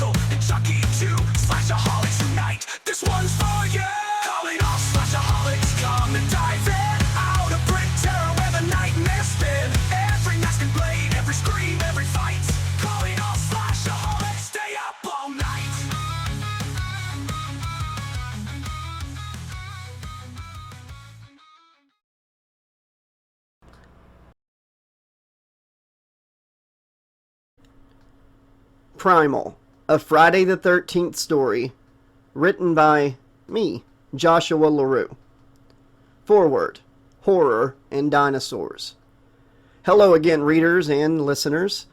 Michael and Chucky too. Slashaholics unite, this one's for you. Calling all slashaholics, come and dive in. Out of brick terror where the nightmares spin. Every mask and blade, every scream, every fight. Calling all slashaholics, stay up all night. Primal, a Friday the 13th story, written by me, Joshua LaRue. Foreword, Horror and Dinosaurs. Hello again, readers and listeners.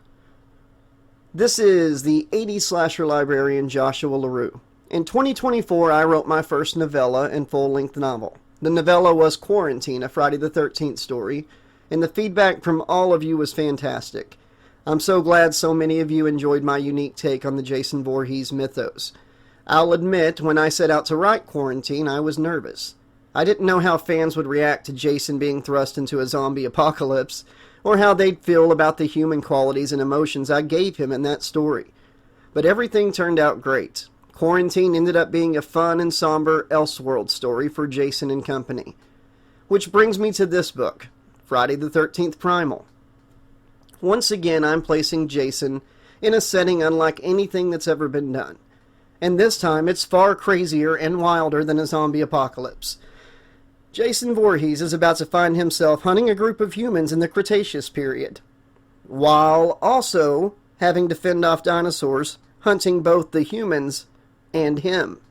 This is the 80s slasher librarian Joshua LaRue. In 2024, I wrote my first novella and full-length novel. The novella was Quarantine, a Friday the 13th story, and the feedback from all of you was fantastic. I'm so glad so many of you enjoyed my unique take on the Jason Voorhees mythos. I'll admit, when I set out to write Quarantine, I was nervous. I didn't know how fans would react to Jason being thrust into a zombie apocalypse, or how they'd feel about the human qualities and emotions I gave him in that story. But everything turned out great. Quarantine ended up being a fun and somber Elseworld story for Jason and company. Which brings me to this book, Friday the 13th Primal. Once again, I'm placing Jason in a setting unlike anything that's ever been done. And this time, it's far crazier and wilder than a zombie apocalypse. Jason Voorhees is about to find himself hunting a group of humans in the Cretaceous period, while also having to fend off dinosaurs, hunting both the humans and him.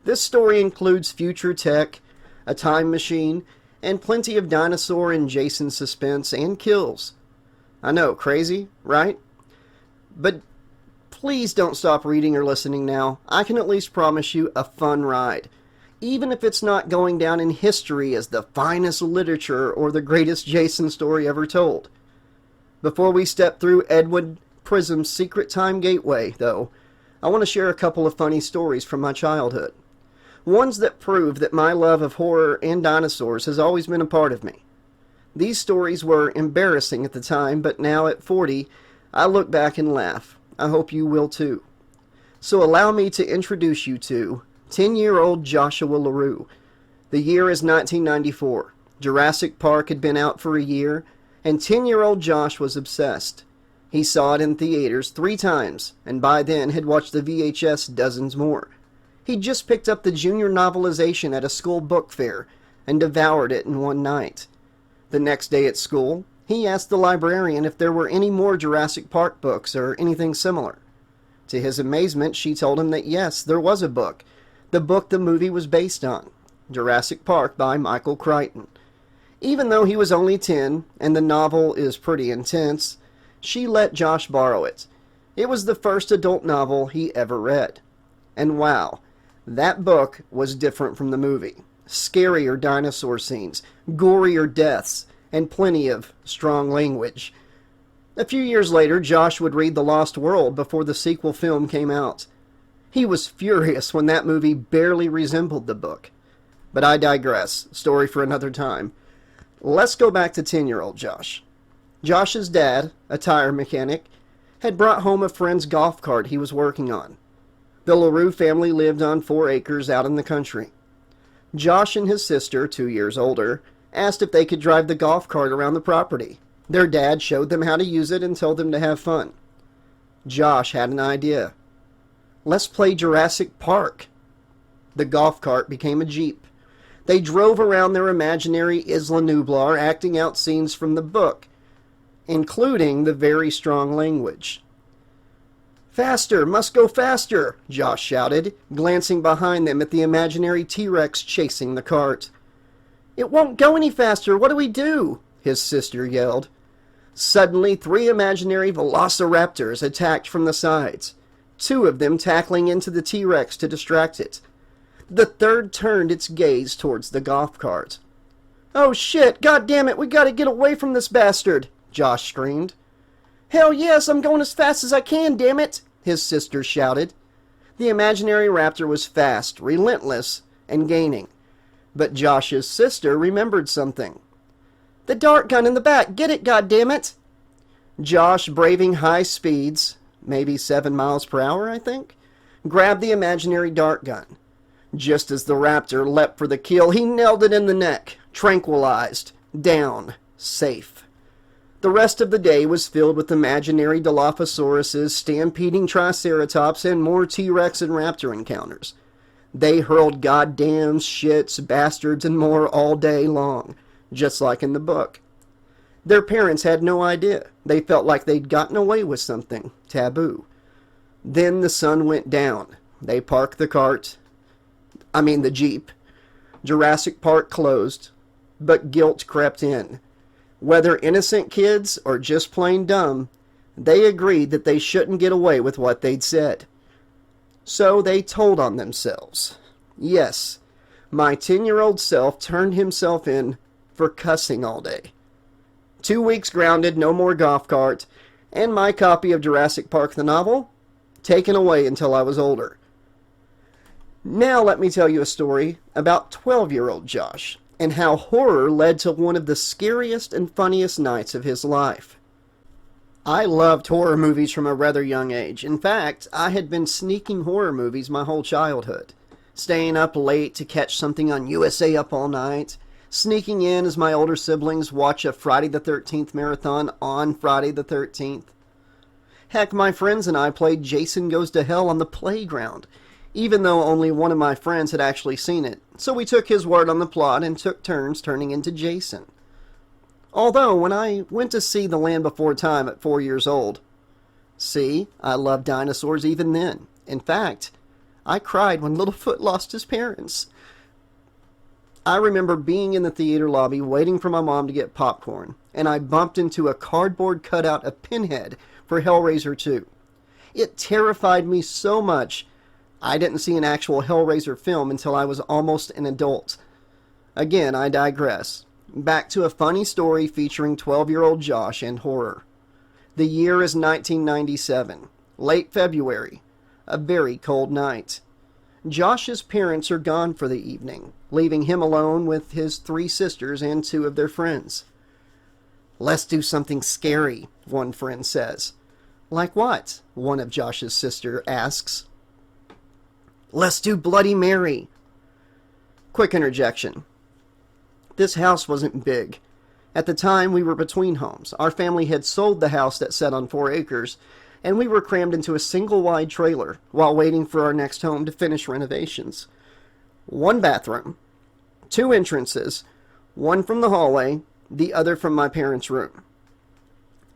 This story includes future tech, a time machine, and plenty of dinosaur and Jason suspense and kills. I know, crazy, right? But please don't stop reading or listening now. I can at least promise you a fun ride, even if it's not going down in history as the finest literature or the greatest Jason story ever told. Before we step through Edward Prism's secret time gateway, though, I want to share a couple of funny stories from my childhood. Ones that prove that my love of horror and dinosaurs has always been a part of me. These stories were embarrassing at the time, but now at 40, I look back and laugh. I hope you will too. So allow me to introduce you to 10-year-old Joshua LaRue. The year is 1994. Jurassic Park had been out for a year, and 10-year-old Josh was obsessed. He saw it in theaters 3 times, and by then had watched the VHS dozens more. He'd just picked up the junior novelization at a school book fair, and devoured it in one night. The next day at school, he asked the librarian if there were any more Jurassic Park books or anything similar. To his amazement, she told him that yes, there was a book, the book the movie was based on, Jurassic Park by Michael Crichton. Even though he was only 10, and the novel is pretty intense, she let Josh borrow it. It was the first adult novel he ever read. And wow, that book was different from the movie. Scarier dinosaur scenes, gorier deaths, and plenty of strong language. A few years later, Josh would read The Lost World before the sequel film came out. He was furious when that movie barely resembled the book. But I digress. Story for another time. Let's go back to 10-year-old Josh. Josh's dad, a tire mechanic, had brought home a friend's golf cart he was working on. The LaRue family lived on 4 acres out in the country. Josh and his sister, 2 years older, asked if they could drive the golf cart around the property. Their dad showed them how to use it and told them to have fun. Josh had an idea. Let's play Jurassic Park. The golf cart became a Jeep. They drove around their imaginary Isla Nublar, acting out scenes from the book, including the very strong language. "Faster! Must go faster!" Josh shouted, glancing behind them at the imaginary T-Rex chasing the cart. "It won't go any faster! What do we do?" his sister yelled. Suddenly, 3 imaginary velociraptors attacked from the sides, 2 of them tackling into the T-Rex to distract it. The third turned its gaze towards the golf cart. "Oh shit! God damn it! We gotta get away from this bastard!" Josh screamed. "Hell yes! I'm going as fast as I can, damn it!" his sister shouted. The imaginary raptor was fast, relentless, and gaining. But Josh's sister remembered something. "The dart gun in the back! Get it, goddammit!" Josh, braving high speeds, maybe 7 miles per hour, I think, grabbed the imaginary dart gun. Just as the raptor leapt for the kill, he nailed it in the neck, tranquilized, down, safe. The rest of the day was filled with imaginary Dilophosauruses, stampeding Triceratops, and more T-Rex and Raptor encounters. They hurled goddams, shits, bastards, and more all day long, just like in the book. Their parents had no idea. They felt like they'd gotten away with something taboo. Then the sun went down. They parked the Jeep. Jurassic Park closed, but guilt crept in. Whether innocent kids or just plain dumb, they agreed that they shouldn't get away with what they'd said. So they told on themselves. Yes, my 10-year-old self turned himself in for cussing all day. 2 weeks grounded, no more golf cart, and my copy of Jurassic Park the novel taken away until I was older. Now let me tell you a story about 12-year-old Josh and how horror led to one of the scariest and funniest nights of his life. I loved horror movies from a rather young age. In fact, I had been sneaking horror movies my whole childhood, staying up late to catch something on USA Up All Night, sneaking in as my older siblings watch a Friday the 13th marathon on Friday the 13th. Heck, my friends and I played Jason Goes to Hell on the playground, even though only one of my friends had actually seen it, so we took his word on the plot and took turns turning into Jason. Although, when I went to see The Land Before Time at 4 years old, see, I loved dinosaurs even then. In fact, I cried when Littlefoot lost his parents. I remember being in the theater lobby waiting for my mom to get popcorn, and I bumped into a cardboard cutout of Pinhead for Hellraiser 2. It terrified me so much, I didn't see an actual Hellraiser film until I was almost an adult. Again, I digress. Back to a funny story featuring 12-year-old Josh and horror. The year is 1997, late February, a very cold night. Josh's parents are gone for the evening, leaving him alone with his 3 sisters and 2 of their friends. "Let's do something scary," one friend says. "Like what?" one of Josh's sisters asks. "Let's do Bloody Mary." Quick interjection. This house wasn't big. At the time, we were between homes. Our family had sold the house that sat on 4 acres, and we were crammed into a single-wide trailer while waiting for our next home to finish renovations. 1 bathroom, 2 entrances, one from the hallway, the other from my parents' room.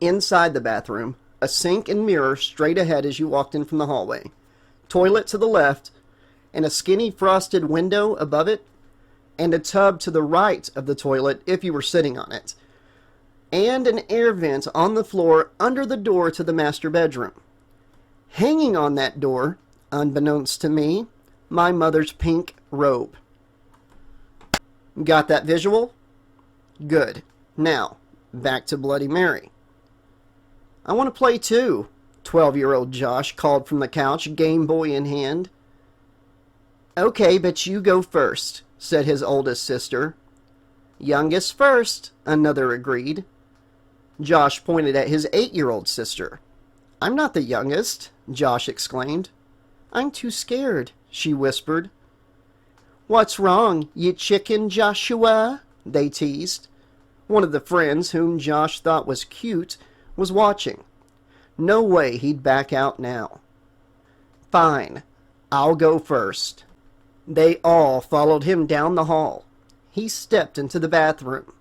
Inside the bathroom, a sink and mirror straight ahead as you walked in from the hallway, toilet to the left, and a skinny frosted window above it, and a tub to the right of the toilet if you were sitting on it, and an air vent on the floor under the door to the master bedroom. Hanging on that door, unbeknownst to me, my mother's pink robe. Got that visual? Good. Now, back to Bloody Mary. "I want to play too," 12-year-old Josh called from the couch, Game Boy in hand. "Okay, but you go first," said his oldest sister. "Youngest first," another agreed. Josh pointed at his 8-year-old sister. "I'm not the youngest," Josh exclaimed. "I'm too scared," she whispered. "What's wrong, you chicken, Joshua?" they teased. One of the friends, whom Josh thought was cute, was watching. No way he'd back out now. "Fine, I'll go first." They all followed him down the hall. He stepped into the bathroom.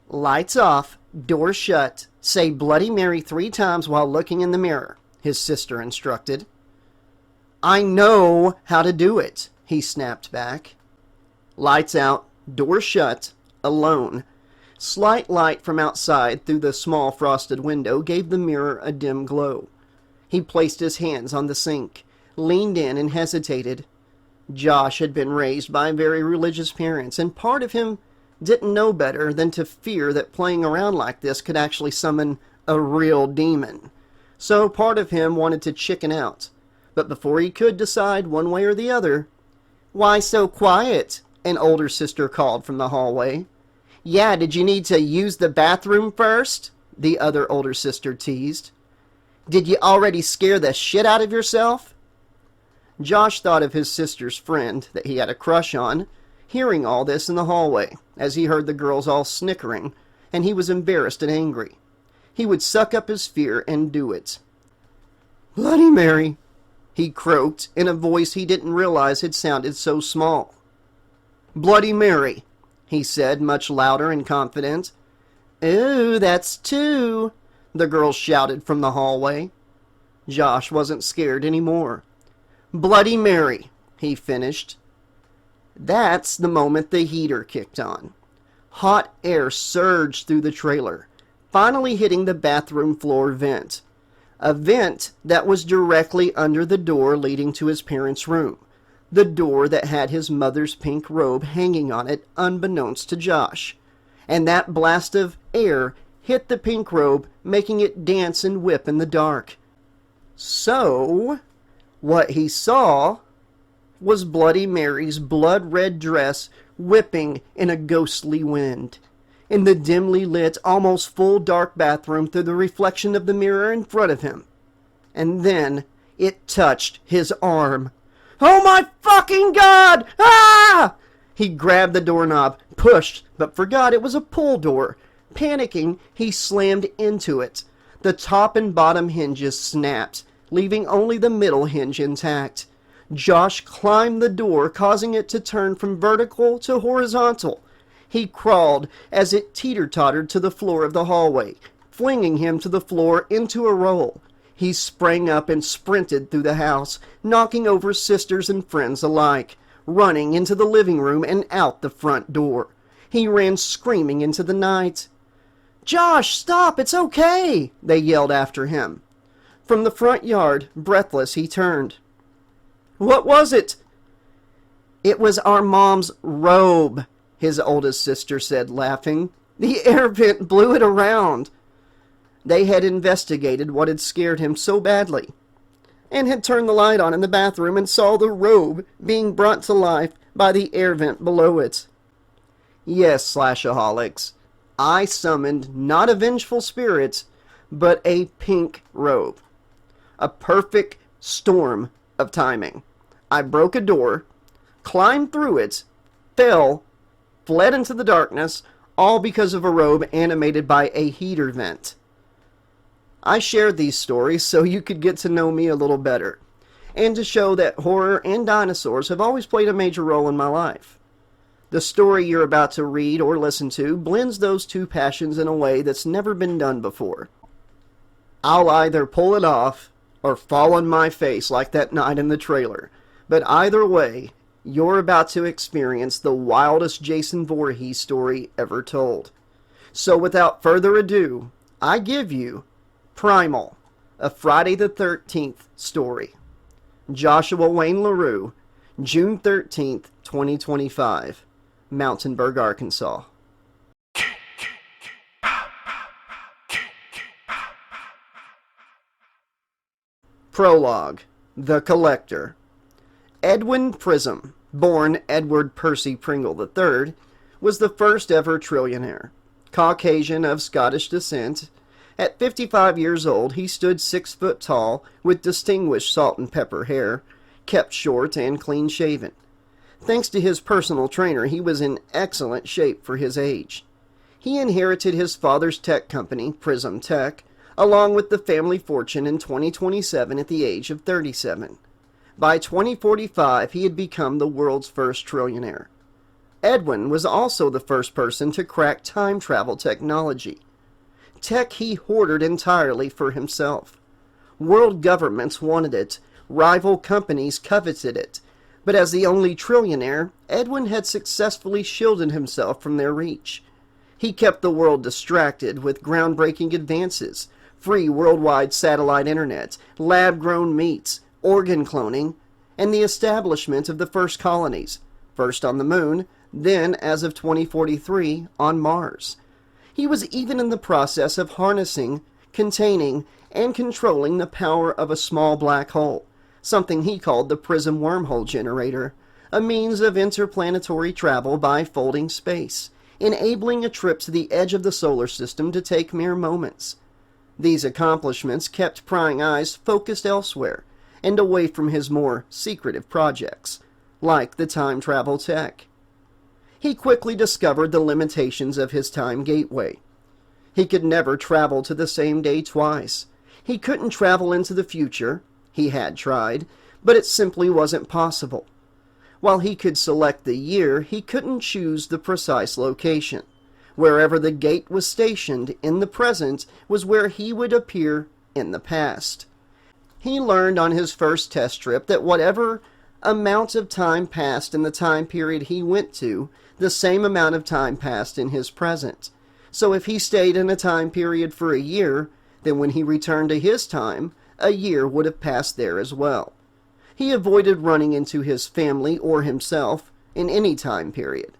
"Lights off, door shut, say Bloody Mary 3 times while looking in the mirror," his sister instructed. "I know how to do it," he snapped back. Lights out, door shut, alone. Slight light from outside through the small frosted window gave the mirror a dim glow. He placed his hands on the sink, leaned in and hesitated. Josh had been raised by very religious parents, and part of him didn't know better than to fear that playing around like this could actually summon a real demon. So part of him wanted to chicken out. But before he could decide one way or the other, "Why so quiet?" an older sister called from the hallway. "Yeah, did you need to use the bathroom first?" the other older sister teased. Did you already scare the shit out of yourself? Josh thought of his sister's friend that he had a crush on, hearing all this in the hallway, as he heard the girls all snickering, and he was embarrassed and angry. He would suck up his fear and do it. "Bloody Mary," he croaked in a voice he didn't realize had sounded so small. "Bloody Mary," he said, much louder and confident. "Ooh, that's two," the girls shouted from the hallway. Josh wasn't scared anymore. "Bloody Mary," he finished. That's the moment the heater kicked on. Hot air surged through the trailer, finally hitting the bathroom floor vent. A vent that was directly under the door leading to his parents' room. The door that had his mother's pink robe hanging on it unbeknownst to Josh. And that blast of air hit the pink robe, making it dance and whip in the dark. So, what he saw was Bloody Mary's blood-red dress whipping in a ghostly wind, in the dimly lit, almost full dark bathroom through the reflection of the mirror in front of him. And then it touched his arm. "Oh my fucking God! Ah!" He grabbed the doorknob, pushed, but forgot it was a pull door. Panicking, he slammed into it. The top and bottom hinges snapped, leaving only the middle hinge intact. Josh climbed the door, causing it to turn from vertical to horizontal. He crawled as it teeter-tottered to the floor of the hallway, flinging him to the floor into a roll. He sprang up and sprinted through the house, knocking over sisters and friends alike, running into the living room and out the front door. He ran screaming into the night. "Josh, stop! It's okay!" they yelled after him. From the front yard, breathless, he turned. "What was it?" "It was our mom's robe," his oldest sister said, laughing. "The air vent blew it around." They had investigated what had scared him so badly, and had turned the light on in the bathroom and saw the robe being brought to life by the air vent below it. Yes, Slashaholics, I summoned not a vengeful spirit, but a pink robe. A perfect storm of timing. I broke a door, climbed through it, fell, fled into the darkness, all because of a robe animated by a heater vent. I shared these stories so you could get to know me a little better, and to show that horror and dinosaurs have always played a major role in my life. The story you're about to read or listen to blends those two passions in a way that's never been done before. I'll either pull it off or fall on my face like that night in the trailer, but either way, you're about to experience the wildest Jason Voorhees story ever told. So without further ado, I give you Primal, a Friday the 13th story. Joshua Wayne LaRue, June 13th, 2025, Mountainburg, Arkansas. Prologue, The Collector. Edwin Prism, born Edward Percy Pringle III, was the first ever trillionaire. Caucasian of Scottish descent, at 55 years old he stood 6 foot tall with distinguished salt and pepper hair, kept short and clean-shaven. Thanks to his personal trainer, he was in excellent shape for his age. He inherited his father's tech company, Prism Tech, along with the family fortune in 2027 at the age of 37. By 2045, he had become the world's first trillionaire. Edwin was also the first person to crack time travel technology. Tech he hoarded entirely for himself. World governments wanted it, rival companies coveted it, but as the only trillionaire, Edwin had successfully shielded himself from their reach. He kept the world distracted with groundbreaking advances, free worldwide satellite internet, lab-grown meats, organ cloning, and the establishment of the first colonies, first on the moon, then, as of 2043, on Mars. He was even in the process of harnessing, containing, and controlling the power of a small black hole, something he called the Prism Wormhole Generator, a means of interplanetary travel by folding space, enabling a trip to the edge of the solar system to take mere moments. These accomplishments kept prying eyes focused elsewhere and away from his more secretive projects, like the time travel tech. He quickly discovered the limitations of his time gateway. He could never travel to the same day twice. He couldn't travel into the future. He had tried, but it simply wasn't possible. While he could select the year, he couldn't choose the precise location. Wherever the gate was stationed in the present was where he would appear in the past. He learned on his first test trip that whatever amount of time passed in the time period he went to, the same amount of time passed in his present. So if he stayed in a time period for a year, then when he returned to his time, a year would have passed there as well. He avoided running into his family or himself in any time period.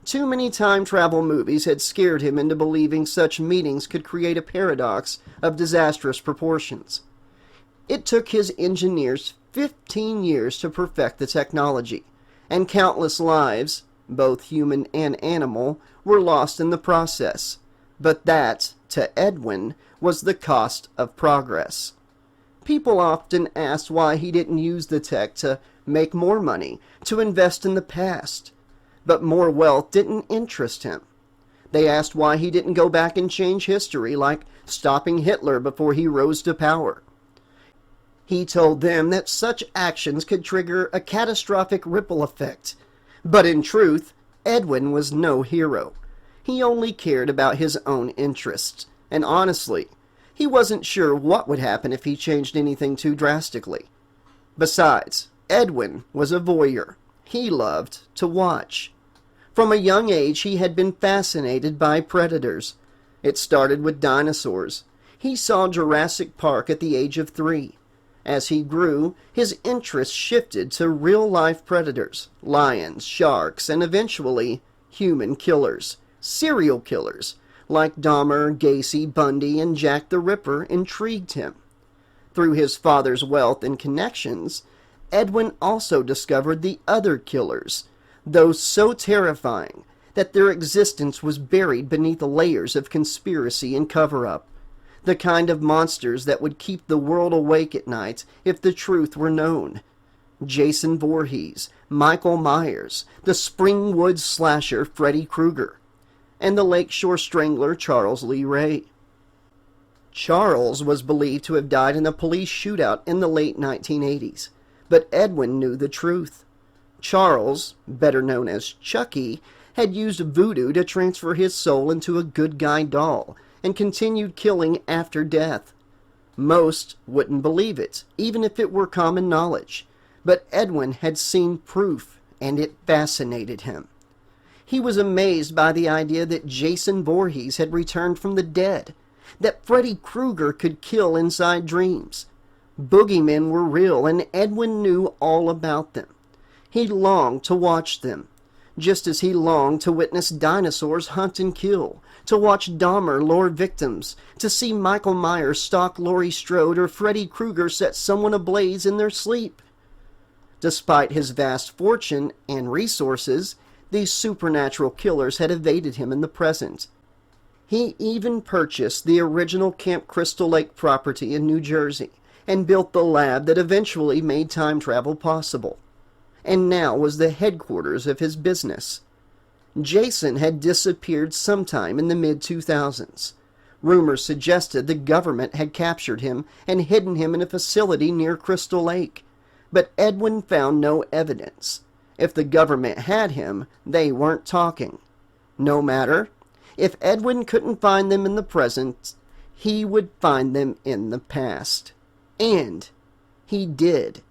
Too many time travel movies had scared him into believing such meetings could create a paradox of disastrous proportions. It took his engineers 15 years to perfect the technology, and countless lives, both human and animal, were lost in the process. But that, to Edwin, was the cost of progress. People often asked why he didn't use the tech to make more money, to invest in the past. But more wealth didn't interest him. They asked why he didn't go back and change history, like stopping Hitler before he rose to power. He told them that such actions could trigger a catastrophic ripple effect. But in truth, Edwin was no hero. He only cared about his own interests, and honestly, he wasn't sure what would happen if he changed anything too drastically. Besides, Edwin was a voyeur. He loved to watch. From a young age, he had been fascinated by predators. It started with dinosaurs. He saw Jurassic Park at the age of 3. As he grew, his interest shifted to real-life predators, lions, sharks, and eventually human killers, serial killers, like Dahmer, Gacy, Bundy, and Jack the Ripper intrigued him. Through his father's wealth and connections, Edwin also discovered the other killers, those so terrifying that their existence was buried beneath layers of conspiracy and cover-up, the kind of monsters that would keep the world awake at night if the truth were known. Jason Voorhees, Michael Myers, the Springwood slasher Freddy Krueger, and the Lakeshore Strangler Charles Lee Ray. Charles was believed to have died in a police shootout in the late 1980s, but Edwin knew the truth. Charles, better known as Chucky, had used voodoo to transfer his soul into a good guy doll and continued killing after death. Most wouldn't believe it, even if it were common knowledge, but Edwin had seen proof, and it fascinated him. He was amazed by the idea that Jason Voorhees had returned from the dead, that Freddy Krueger could kill inside dreams. Boogeymen were real, and Edwin knew all about them. He longed to watch them, just as he longed to witness dinosaurs hunt and kill, to watch Dahmer lure victims, to see Michael Myers stalk Laurie Strode or Freddy Krueger set someone ablaze in their sleep. Despite his vast fortune and resources, these supernatural killers had evaded him in the present. He even purchased the original Camp Crystal Lake property in New Jersey and built the lab that eventually made time travel possible, and now was the headquarters of his business. Jason had disappeared sometime in the mid-2000s. Rumors suggested the government had captured him and hidden him in a facility near Crystal Lake, but Edwin found no evidence. If the government had him, they weren't talking. No matter. If Edwin couldn't find them in the present, he would find them in the past. And he did.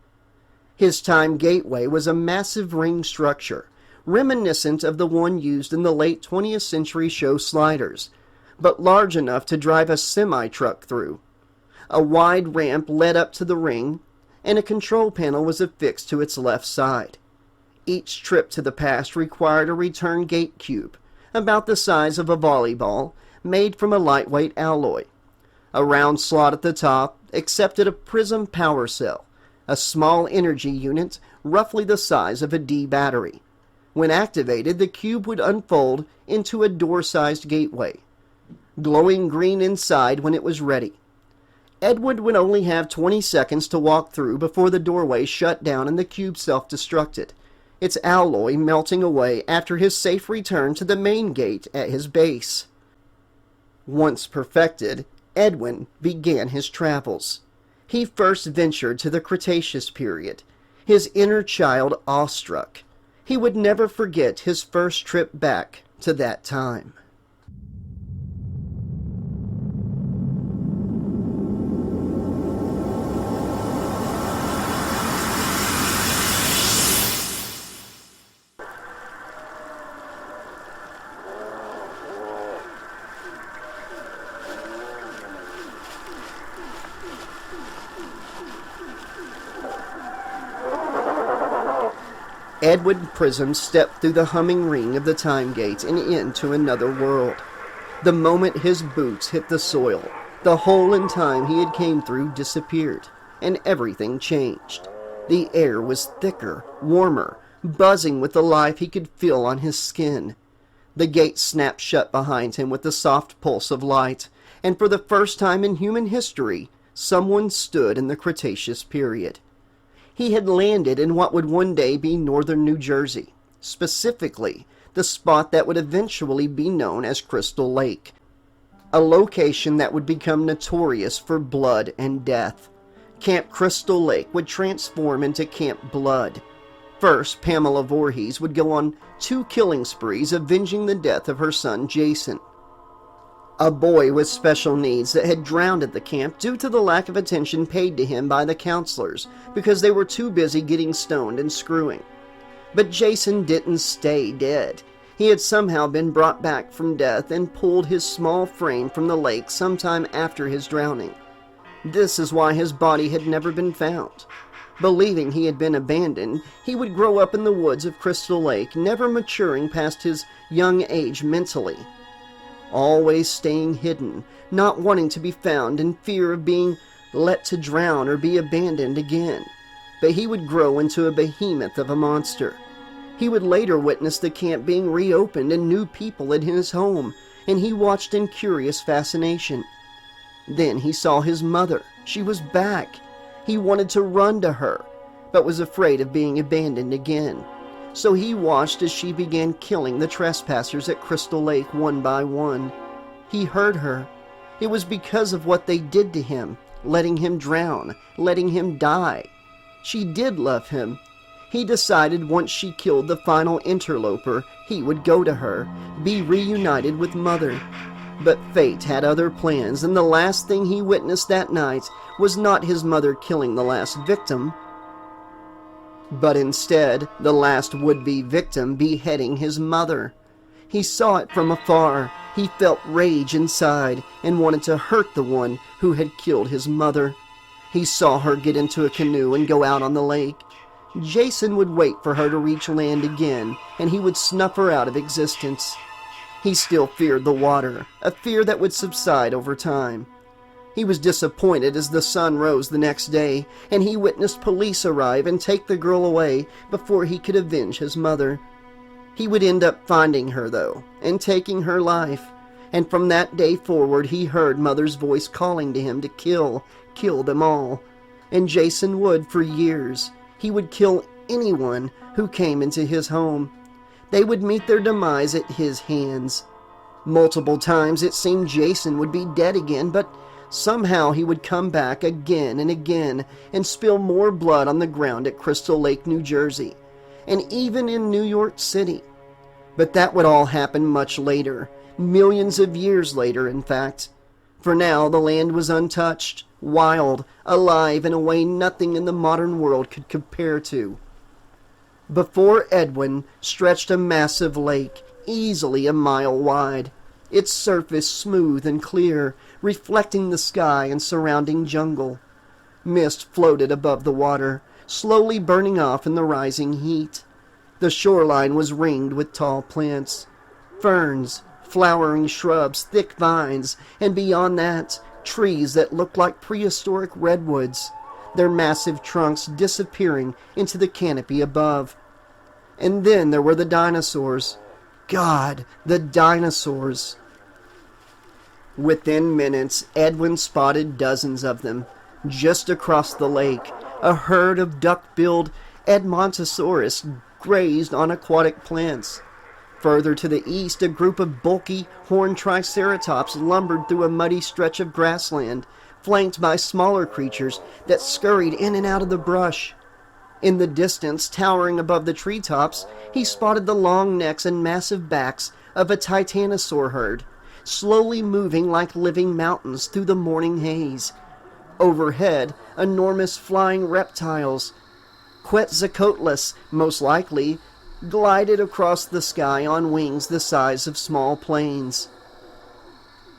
His time gateway was a massive ring structure, reminiscent of the one used in the late 20th century show Sliders, but large enough to drive a semi-truck through. A wide ramp led up to the ring, and a control panel was affixed to its left side. Each trip to the past required a return gate cube, about the size of a volleyball, made from a lightweight alloy. A round slot at the top accepted a prism power cell, a small energy unit roughly the size of a D battery. When activated, the cube would unfold into a door-sized gateway, glowing green inside when it was ready. Edward would only have 20 seconds to walk through before the doorway shut down and the cube self-destructed, its alloy melting away after his safe return to the main gate at his base. Once perfected, Edwin began his travels. He first ventured to the Cretaceous period, his inner child awestruck. He would never forget his first trip back to that time. Edward Prism stepped through the humming ring of the time gate and into another world. The moment his boots hit the soil, the hole in time he had came through disappeared, and everything changed. The air was thicker, warmer, buzzing with the life he could feel on his skin. The gate snapped shut behind him with a soft pulse of light, and for the first time in human history, someone stood in the Cretaceous period. He had landed in what would one day be northern New Jersey, specifically the spot that would eventually be known as Crystal Lake, a location that would become notorious for blood and death. Camp Crystal Lake would transform into Camp Blood. First, Pamela Voorhees would go on 2 killing sprees avenging the death of her son Jason, a boy with special needs that had drowned at the camp due to the lack of attention paid to him by the counselors because they were too busy getting stoned and screwing. But Jason didn't stay dead. He had somehow been brought back from death and pulled his small frame from the lake sometime after his drowning. This is why his body had never been found. Believing he had been abandoned, he would grow up in the woods of Crystal Lake, never maturing past his young age mentally. Always staying hidden, not wanting to be found in fear of being let to drown or be abandoned again. But he would grow into a behemoth of a monster. He would later witness the camp being reopened and new people in his home, and he watched in curious fascination. Then he saw his mother. She was back. He wanted to run to her, but was afraid of being abandoned again. So he watched as she began killing the trespassers at Crystal Lake one by one. He heard her. It was because of what they did to him, letting him drown, letting him die. She did love him. He decided once she killed the final interloper, he would go to her, be reunited with Mother. But fate had other plans, and the last thing he witnessed that night was not his mother killing the last victim, but instead the last would-be victim beheading his mother. He saw it from afar. He felt rage inside and wanted to hurt the one who had killed his mother. He saw her get into a canoe and go out on the lake. Jason would wait for her to reach land again, and he would snuff her out of existence. He still feared the water, a fear that would subside over time. He was disappointed as the sun rose the next day, and he witnessed police arrive and take the girl away before he could avenge his mother. He would end up finding her, though, and taking her life. And from that day forward, he heard Mother's voice calling to him to kill them all. And Jason would for years. He would kill anyone who came into his home. They would meet their demise at his hands. Multiple times it seemed Jason would be dead again, but somehow he would come back again and again and spill more blood on the ground at Crystal Lake, New Jersey, and even in New York City. But that would all happen much later, millions of years later, in fact. For now, the land was untouched, wild, alive in a way nothing in the modern world could compare to. Before Edwin stretched a massive lake, easily a mile wide, its surface smooth and clear, reflecting the sky and surrounding jungle. Mist floated above the water, slowly burning off in the rising heat. The shoreline was ringed with tall plants, ferns, flowering shrubs, thick vines, and beyond that, trees that looked like prehistoric redwoods, their massive trunks disappearing into the canopy above. And then there were the dinosaurs. God, the dinosaurs! Within minutes, Edwin spotted dozens of them. Just across the lake, a herd of duck-billed Edmontosaurus grazed on aquatic plants. Further to the east, a group of bulky horned triceratops lumbered through a muddy stretch of grassland, flanked by smaller creatures that scurried in and out of the brush. In the distance, towering above the treetops, he spotted the long necks and massive backs of a titanosaur herd, slowly moving like living mountains through the morning haze. Overhead, enormous flying reptiles, Quetzalcoatlus most likely, glided across the sky on wings the size of small planes.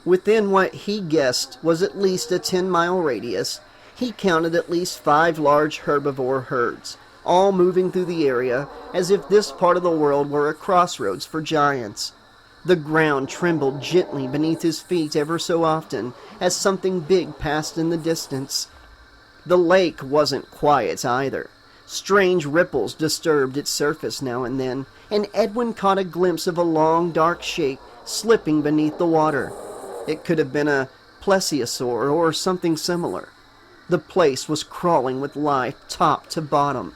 Within what he guessed was at least a 10-mile radius, he counted at least 5 large herbivore herds, all moving through the area as if this part of the world were a crossroads for giants. The ground trembled gently beneath his feet ever so often as something big passed in the distance. The lake wasn't quiet either. Strange ripples disturbed its surface now and then, and Edwin caught a glimpse of a long, dark shape slipping beneath the water. It could have been a plesiosaur or something similar. The place was crawling with life top to bottom.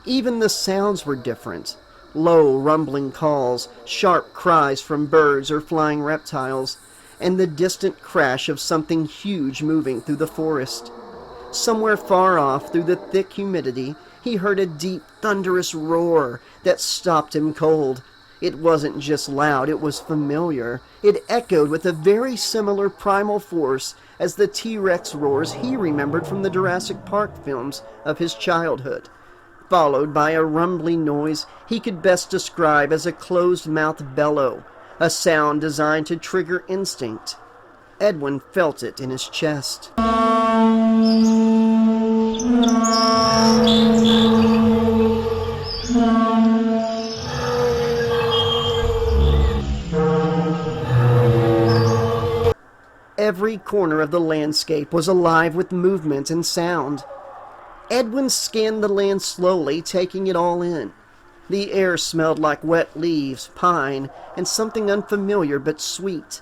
Even the sounds were different. Low, rumbling calls, sharp cries from birds or flying reptiles, and the distant crash of something huge moving through the forest. Somewhere far off, through the thick humidity, he heard a deep, thunderous roar that stopped him cold. It wasn't just loud, it was familiar. It echoed with a very similar primal force as the T-Rex roars he remembered from the Jurassic Park films of his childhood, followed by a rumbling noise he could best describe as a closed-mouthed bellow, a sound designed to trigger instinct. Edwin felt it in his chest. Every corner of the landscape was alive with movement and sound. Edwin scanned the land slowly, taking it all in. The air smelled like wet leaves, pine, and something unfamiliar but sweet.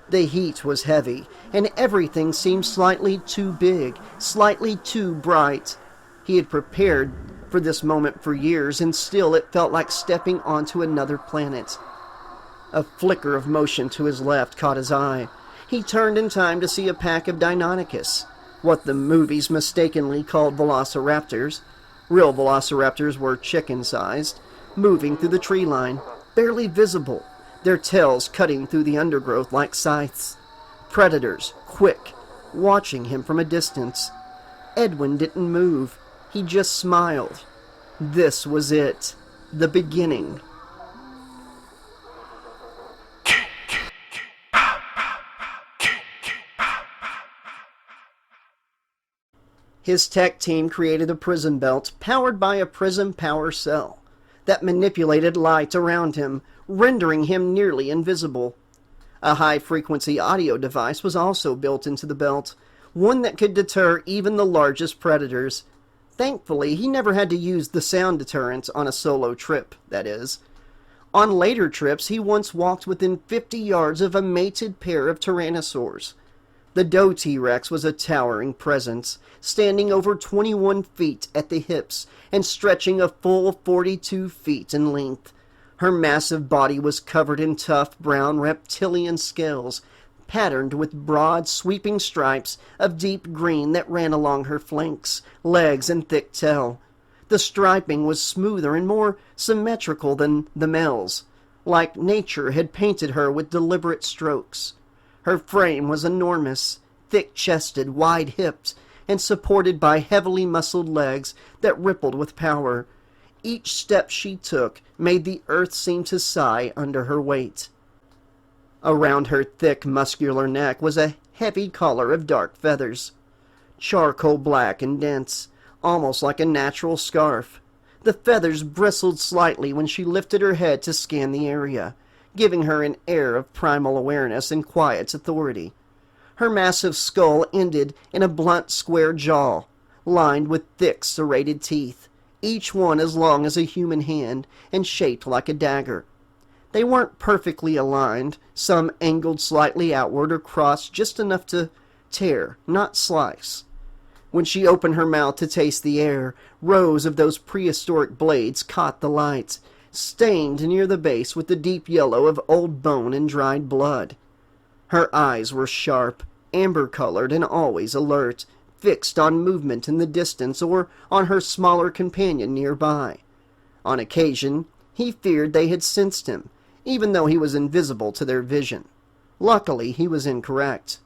The heat was heavy, and everything seemed slightly too big, slightly too bright. He had prepared for this moment for years, and still it felt like stepping onto another planet. A flicker of motion to his left caught his eye. He turned in time to see a pack of Deinonychus, what the movies mistakenly called velociraptors. Real velociraptors were chicken-sized, moving through the tree line, barely visible, their tails cutting through the undergrowth like scythes. Predators, quick, watching him from a distance. Edwin didn't move. He just smiled. This was it. The beginning. His tech team created a prism belt powered by a prism power cell that manipulated light around him, rendering him nearly invisible. A high-frequency audio device was also built into the belt, one that could deter even the largest predators. Thankfully, he never had to use the sound deterrent on a solo trip, that is. On later trips, he once walked within 50 yards of a mated pair of tyrannosaurs. The doe T-Rex was a towering presence, standing over 21 feet at the hips and stretching a full 42 feet in length. Her massive body was covered in tough brown reptilian scales, patterned with broad, sweeping stripes of deep green that ran along her flanks, legs, and thick tail. The striping was smoother and more symmetrical than the male's, like nature had painted her with deliberate strokes. Her frame was enormous, thick-chested, wide-hipped, and supported by heavily muscled legs that rippled with power. Each step she took made the earth seem to sigh under her weight. Around her thick, muscular neck was a heavy collar of dark feathers, charcoal black and dense, almost like a natural scarf. The feathers bristled slightly when she lifted her head to scan the area, giving her an air of primal awareness and quiet authority. Her massive skull ended in a blunt square jaw, lined with thick serrated teeth, each one as long as a human hand and shaped like a dagger. They weren't perfectly aligned, some angled slightly outward or crossed just enough to tear, not slice. When she opened her mouth to taste the air, rows of those prehistoric blades caught the light, stained near the base with the deep yellow of old bone and dried blood. Her eyes were sharp, amber-colored, and always alert, fixed on movement in the distance or on her smaller companion nearby. On occasion, he feared they had sensed him, even though he was invisible to their vision. Luckily, he was incorrect.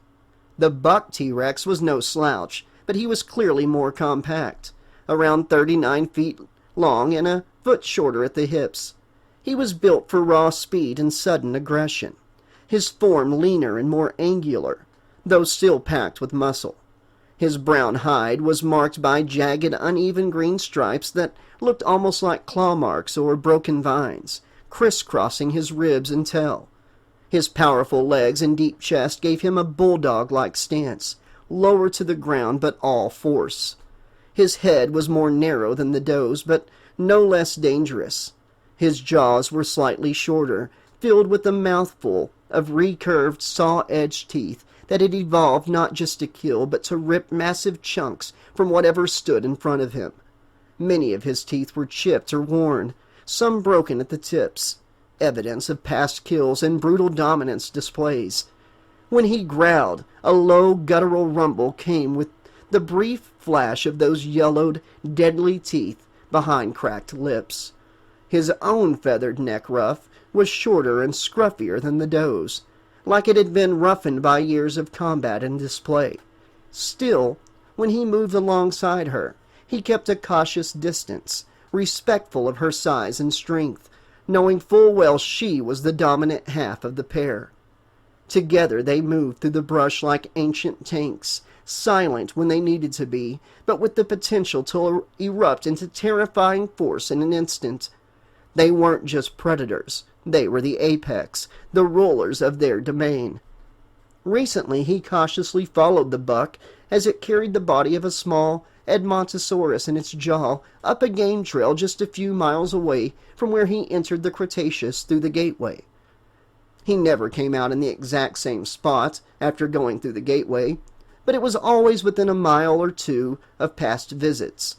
The buck T-Rex was no slouch, but he was clearly more compact, around 39 feet long and a foot shorter at the hips. He was built for raw speed and sudden aggression, his form leaner and more angular, though still packed with muscle. His brown hide was marked by jagged, uneven green stripes that looked almost like claw marks or broken vines, crisscrossing his ribs and tail. His powerful legs and deep chest gave him a bulldog-like stance, lower to the ground but all force. His head was more narrow than the doe's, but no less dangerous. His jaws were slightly shorter, filled with a mouthful of recurved, saw-edged teeth that had evolved not just to kill, but to rip massive chunks from whatever stood in front of him. Many of his teeth were chipped or worn, some broken at the tips, evidence of past kills and brutal dominance displays. When he growled, a low guttural rumble came with the brief flash of those yellowed, deadly teeth behind cracked lips. His own feathered neck ruff was shorter and scruffier than the doe's, like it had been roughened by years of combat and display. Still, when he moved alongside her, he kept a cautious distance, respectful of her size and strength, knowing full well she was the dominant half of the pair. Together they moved through the brush like ancient tanks, silent when they needed to be, but with the potential to erupt into terrifying force in an instant. They weren't just predators. They were the apex, the rulers of their domain. Recently he cautiously followed the buck as it carried the body of a small Edmontosaurus in its jaw up a game trail just a few miles away from where he entered the Cretaceous through the gateway. He never came out in the exact same spot after going through the gateway, but it was always within a mile or two of past visits.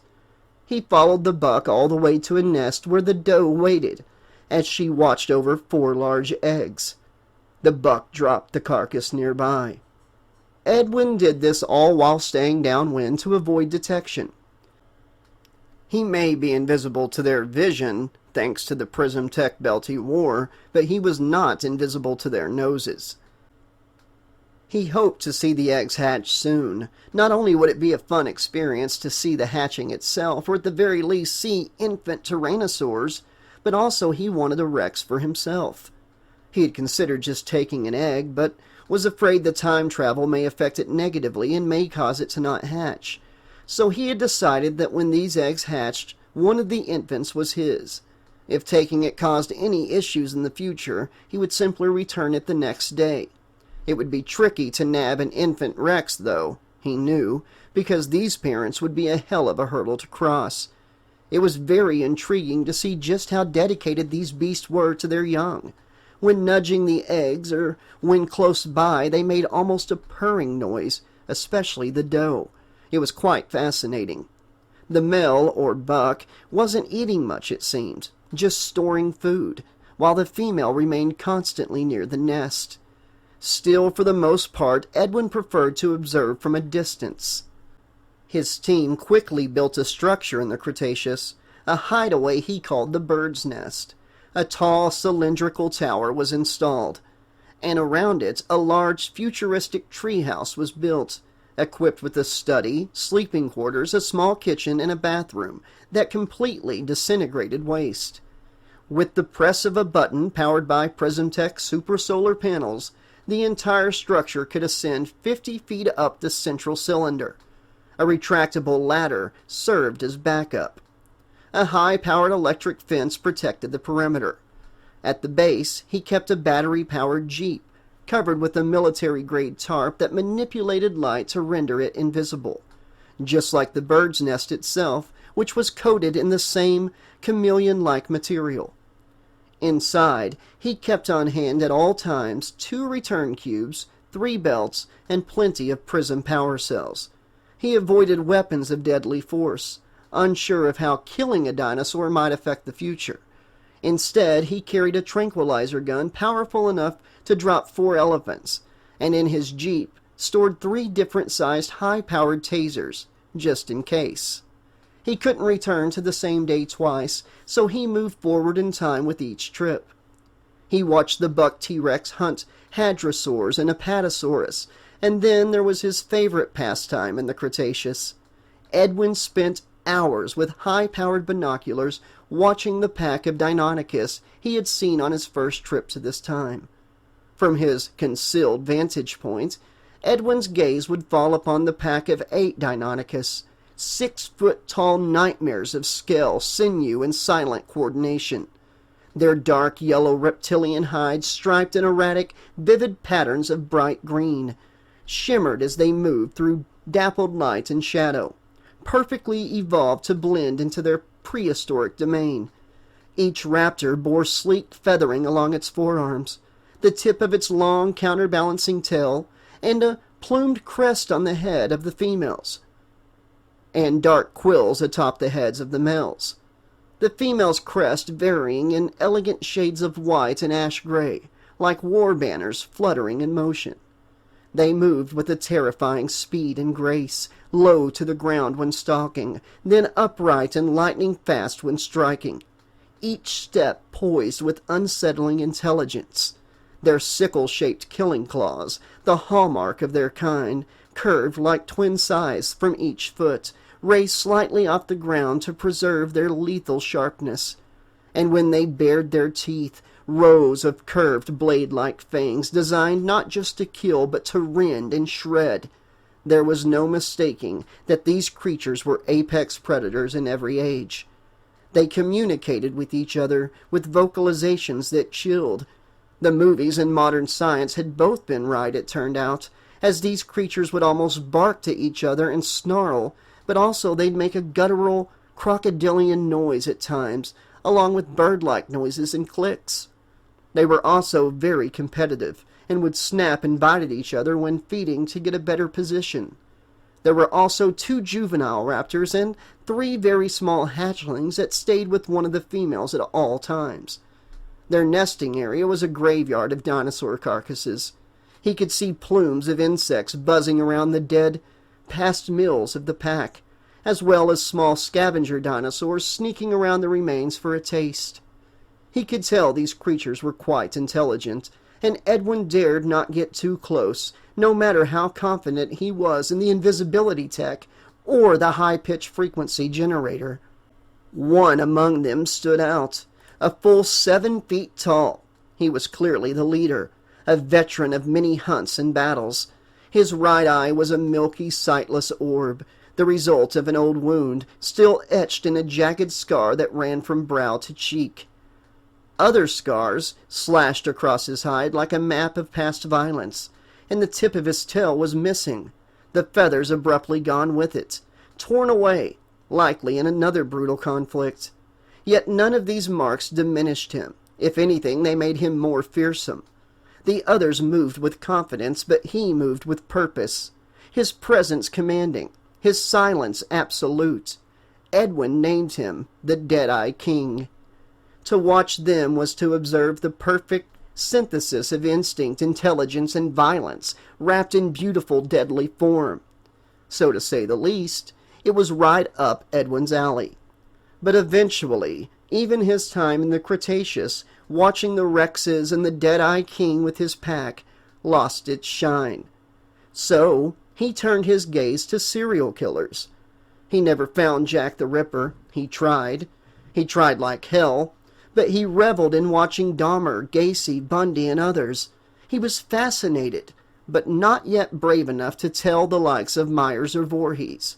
He followed the buck all the way to a nest where the doe waited, as she watched over 4 large eggs. The buck dropped the carcass nearby. Edwin did this all while staying downwind to avoid detection. He may be invisible to their vision, thanks to the prism tech belt he wore, but he was not invisible to their noses. He hoped to see the eggs hatch soon. Not only would it be a fun experience to see the hatching itself, or at the very least see infant tyrannosaurs, but also he wanted a Rex for himself. He had considered just taking an egg, but was afraid the time travel may affect it negatively and may cause it to not hatch. So he had decided that when these eggs hatched, one of the infants was his. If taking it caused any issues in the future, he would simply return it the next day. It would be tricky to nab an infant Rex, though, he knew, because these parents would be a hell of a hurdle to cross. It was very intriguing to see just how dedicated these beasts were to their young. When nudging the eggs, or when close by, they made almost a purring noise, especially the doe. It was quite fascinating. The male, or buck, wasn't eating much, it seemed, just storing food, while the female remained constantly near the nest. Still, for the most part, Edwin preferred to observe from a distance. His team quickly built a structure in the Cretaceous, a hideaway he called the Bird's Nest. A tall, cylindrical tower was installed, and around it a large, futuristic treehouse was built, equipped with a study, sleeping quarters, a small kitchen, and a bathroom that completely disintegrated waste. With the press of a button powered by PrismTech super solar panels, the entire structure could ascend 50 feet up the central cylinder. A retractable ladder served as backup. A high-powered electric fence protected the perimeter. At the base, he kept a battery-powered jeep, covered with a military-grade tarp that manipulated light to render it invisible, just like the bird's nest itself, which was coated in the same chameleon-like material. Inside, he kept on hand at all times 2 return cubes, 3 belts, and plenty of prism power cells. He avoided weapons of deadly force, unsure of how killing a dinosaur might affect the future. Instead, he carried a tranquilizer gun powerful enough to drop 4 elephants, and in his Jeep stored 3 different-sized high-powered tasers, just in case. He couldn't return to the same day twice, so he moved forward in time with each trip. He watched the buck T-Rex hunt hadrosaurs and apatosaurus, and then there was his favorite pastime in the Cretaceous. Edwin spent hours with high-powered binoculars watching the pack of Deinonychus he had seen on his first trip to this time. From his concealed vantage point, Edwin's gaze would fall upon the pack of 8 Deinonychus, 6-foot-tall nightmares of scale, sinew, and silent coordination. Their dark yellow reptilian hides, striped in erratic, vivid patterns of bright green, shimmered as they moved through dappled light and shadow, perfectly evolved to blend into their prehistoric domain. Each raptor bore sleek feathering along its forearms, the tip of its long counterbalancing tail, and a plumed crest on the head of the females, and dark quills atop the heads of the males. The female's crest varying in elegant shades of white and ash gray, like war banners fluttering in motion. They moved with a terrifying speed and grace, low to the ground when stalking, then upright and lightning fast when striking, each step poised with unsettling intelligence. Their sickle-shaped killing claws, the hallmark of their kind, curved like twin scythes from each foot, raised slightly off the ground to preserve their lethal sharpness. And when they bared their teeth, rows of curved blade-like fangs designed not just to kill but to rend and shred. There was no mistaking that these creatures were apex predators in every age. They communicated with each other with vocalizations that chilled. The movies and modern science had both been right, it turned out, as these creatures would almost bark to each other and snarl, but also they'd make a guttural, crocodilian noise at times, along with bird-like noises and clicks. They were also very competitive, and would snap and bite at each other when feeding to get a better position. There were also 2 juvenile raptors and 3 very small hatchlings that stayed with one of the females at all times. Their nesting area was a graveyard of dinosaur carcasses. He could see plumes of insects buzzing around the dead, past meals of the pack, as well as small scavenger dinosaurs sneaking around the remains for a taste. He could tell these creatures were quite intelligent, and Edwin dared not get too close, no matter how confident he was in the invisibility tech or the high-pitch frequency generator. One among them stood out, a full 7 feet tall. He was clearly the leader, a veteran of many hunts and battles. His right eye was a milky, sightless orb, the result of an old wound, still etched in a jagged scar that ran from brow to cheek. Other scars slashed across his hide like a map of past violence, and the tip of his tail was missing, the feathers abruptly gone with it, torn away, likely in another brutal conflict. Yet none of these marks diminished him. If anything, they made him more fearsome. The others moved with confidence, but he moved with purpose, his presence commanding, his silence absolute. Edwin named him the Dead-Eye King. To watch them was to observe the perfect synthesis of instinct, intelligence, and violence, wrapped in beautiful, deadly form. So, to say the least, it was right up Edwin's alley. But eventually, even his time in the Cretaceous, watching the Rexes and the Dead-Eye King with his pack, lost its shine. So, he turned his gaze to serial killers. He never found Jack the Ripper. He tried. He tried like hell. But he reveled in watching Dahmer, Gacy, Bundy, and others. He was fascinated, but not yet brave enough to tell the likes of Myers or Voorhees.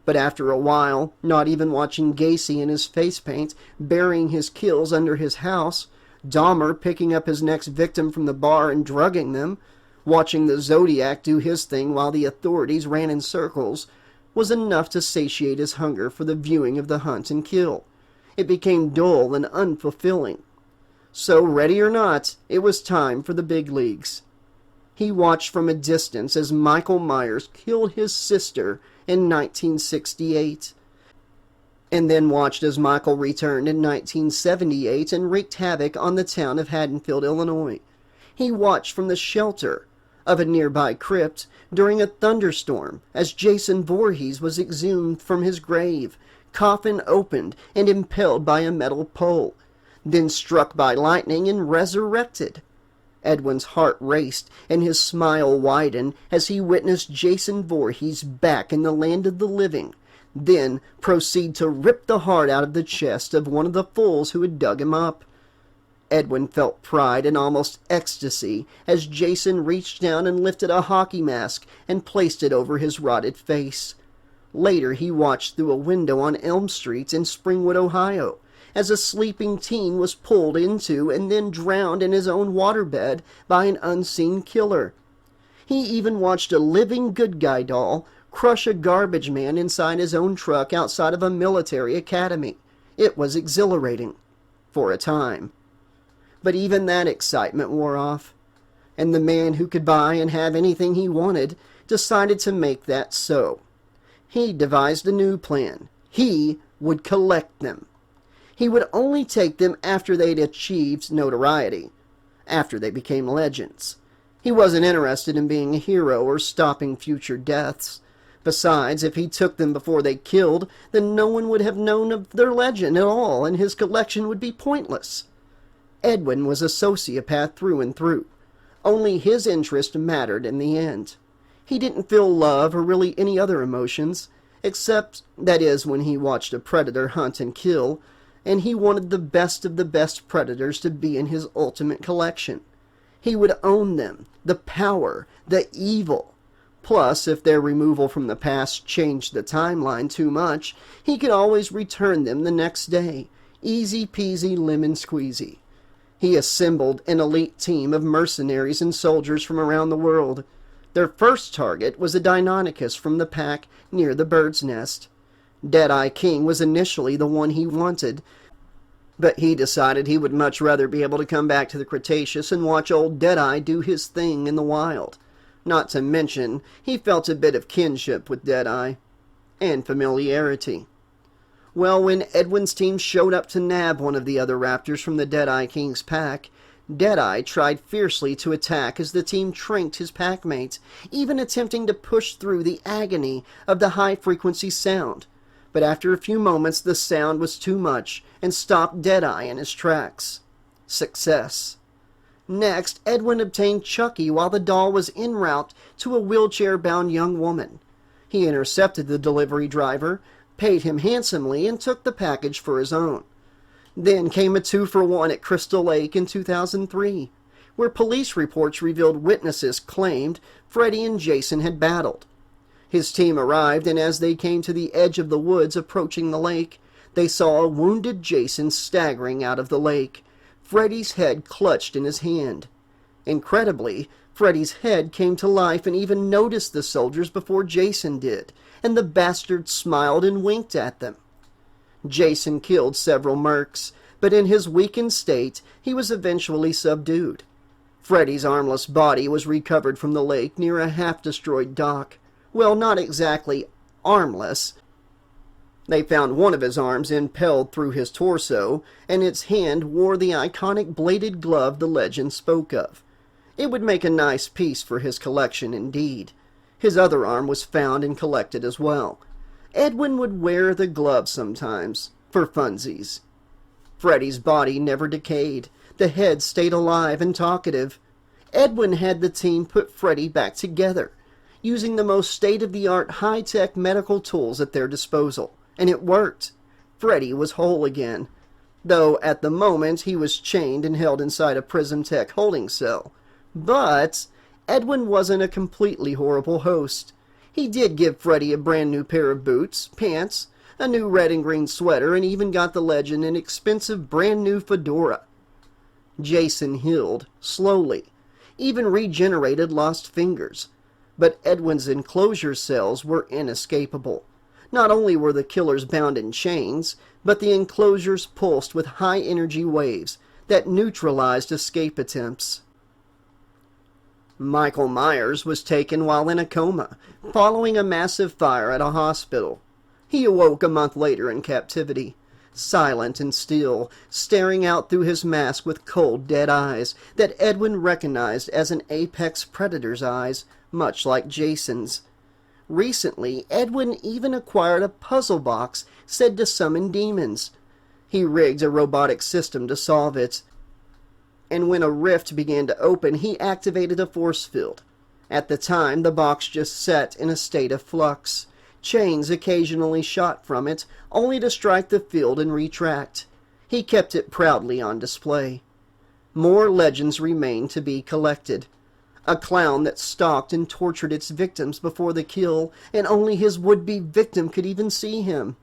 But after a while, not even watching Gacy in his face paint, burying his kills under his house, Dahmer picking up his next victim from the bar and drugging them, watching the Zodiac do his thing while the authorities ran in circles, was enough to satiate his hunger for the viewing of the hunt and kill. It became dull and unfulfilling. So, ready or not, it was time for the big leagues. He watched from a distance as Michael Myers killed his sister in 1968, and then watched as Michael returned in 1978 and wreaked havoc on the town of Haddonfield, Illinois. He watched from the shelter of a nearby crypt during a thunderstorm as Jason Voorhees was exhumed from his grave, coffin opened and impaled by a metal pole, then struck by lightning and resurrected. Edwin's heart raced and his smile widened as he witnessed Jason Voorhees back in the land of the living, then proceed to rip the heart out of the chest of one of the fools who had dug him up. Edwin felt pride and almost ecstasy as Jason reached down and lifted a hockey mask and placed it over his rotted face. Later he watched through a window on Elm Street in Springwood, Ohio, as a sleeping teen was pulled into and then drowned in his own waterbed by an unseen killer. He even watched a living good guy doll crush a garbage man inside his own truck outside of a military academy. It was exhilarating. For a time. But even that excitement wore off, and the man who could buy and have anything he wanted decided to make that so. He devised a new plan. He would collect them. He would only take them after they'd achieved notoriety, after they became legends. He wasn't interested in being a hero or stopping future deaths. Besides, if he took them before they killed, then no one would have known of their legend at all, and his collection would be pointless. Edwin was a sociopath through and through. Only his interest mattered in the end. He didn't feel love or really any other emotions, except, that is, when he watched a predator hunt and kill, and he wanted the best of the best predators to be in his ultimate collection. He would own them, the power, the evil. Plus, if their removal from the past changed the timeline too much, he could always return them the next day. Easy peasy lemon squeezy. He assembled an elite team of mercenaries and soldiers from around the world. Their first target was a Deinonychus from the pack near the bird's nest. Deadeye King was initially the one he wanted, but he decided he would much rather be able to come back to the Cretaceous and watch old Deadeye do his thing in the wild. Not to mention, he felt a bit of kinship with Deadeye, and familiarity. Well, when Edwin's team showed up to nab one of the other raptors from the Deadeye King's pack, Deadeye tried fiercely to attack as the team tranked his packmates, even attempting to push through the agony of the high-frequency sound. But after a few moments, the sound was too much and stopped Deadeye in his tracks. Success. Next, Edwin obtained Chucky while the doll was en route to a wheelchair-bound young woman. He intercepted the delivery driver, paid him handsomely, and took the package for his own. Then came a 2-for-1 at Crystal Lake in 2003, where police reports revealed witnesses claimed Freddy and Jason had battled. His team arrived, and as they came to the edge of the woods approaching the lake, they saw a wounded Jason staggering out of the lake, Freddy's head clutched in his hand. Incredibly, Freddy's head came to life and even noticed the soldiers before Jason did, and the bastard smiled and winked at them. Jason killed several mercs, but in his weakened state, he was eventually subdued. Freddy's armless body was recovered from the lake near a half-destroyed dock. Well, not exactly armless. They found one of his arms impaled through his torso, and its hand wore the iconic bladed glove the legend spoke of. It would make a nice piece for his collection indeed. His other arm was found and collected as well. Edwin would wear the glove sometimes, for funsies. Freddy's body never decayed. The head stayed alive and talkative. Edwin had the team put Freddy back together, using the most state-of-the-art high-tech medical tools at their disposal. And it worked. Freddy was whole again, though at the moment he was chained and held inside a Prism Tech holding cell. But Edwin wasn't a completely horrible host. He did give Freddy a brand new pair of boots, pants, a new red and green sweater, and even got the legend an expensive brand new fedora. Jason healed, slowly, even regenerated lost fingers. But Edwin's enclosure cells were inescapable. Not only were the killers bound in chains, but the enclosures pulsed with high-energy waves that neutralized escape attempts. Michael Myers was taken while in a coma, following a massive fire at a hospital. He awoke a month later in captivity, silent and still, staring out through his mask with cold, dead eyes that Edwin recognized as an apex predator's eyes, much like Jason's. Recently, Edwin even acquired a puzzle box said to summon demons. He rigged a robotic system to solve it, and when a rift began to open, he activated a force field. At the time, the box just sat in a state of flux. Chains occasionally shot from it, only to strike the field and retract. He kept it proudly on display. More legends remained to be collected. A clown that stalked and tortured its victims before the kill, and only his would-be victim could even see him.